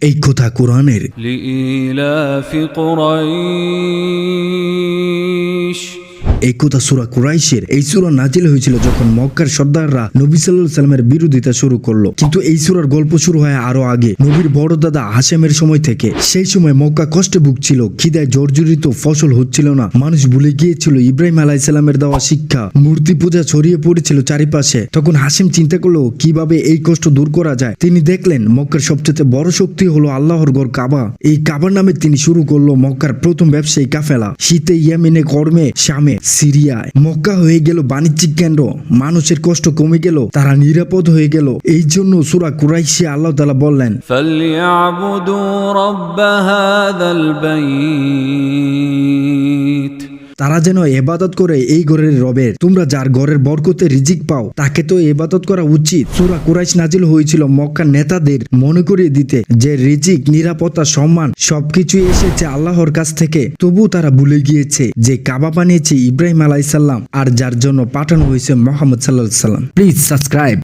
এই কথা কোরআনের। লিইলাফি কুরাইশ। এই কথা সূরা কুরাইশের। এই সূরা নাজিল হয়েছিল যখন মক্কার সর্দাররা নবী সাল্লাল্লাহু আলাইহি সাল্লামের বিরোধিতা শুরু করলো। কিন্তু এই সূরার গল্প শুরু হয় আরো আগে, নবীর বড় দাদা হাশেমের সময় থেকে। সেই সময় মক্কা কষ্টে ভুগছিল, খিদায় জর্জরিত, ফসল হচ্ছিল না। মানুষ ভুলে গিয়েছিল ইব্রাহিম আলাইহিস সালামের দেওয়া শিক্ষা। মূর্তি পূজা ছড়িয়ে পড়েছিল চারিপাশে। তখন হাশেম চিন্তা করলো কিভাবে এই কষ্ট দূর করা যায়। তিনি দেখলেন মক্কার সবচেয়ে বড় শক্তি হলো আল্লাহর ঘর কাবা। এই কাবার নামে তিনি শুরু করলো মক্কার প্রথম ব্যবসায়ী কাফেলা। শীতে ইয়েমেনে, কর্মে শামে, সিরিয়ায়। মক্কা হয়ে গেল বাণিজ্যিক কেন্দ্র। মানুষের কষ্ট কমে গেল, তারা নিরাপদ হয়ে গেল। এই জন্য সূরা কুরাইশে আল্লাহ তাআলা বললেন, ফালইয়াবুদু রাব্ব হাযাল বাইত। তারা যেন ইবাদত করে এই ঘরের রবের। তোমরা যার ঘরের বরকতে রিজিক পাও তাকে তো ইবাদত করা উচিত। সূরা কুরাইশ নাজিল হয়েছিল মক্কার নেতাদের মনে করিয়ে দিতে যে রিজিক, নিরাপত্তা, সম্মান সবকিছুই এসেছে আল্লাহর কাছ থেকে। তবু তারা ভুলে গিয়েছে যে কাবা বানিয়েছে ইব্রাহিম আলাইহিস সালাম, আর যার জন্য পাঠানো হয়েছে মুহাম্মদ সাল্লাল্লাহু আলাইহি সাল্লাম। Please subscribe.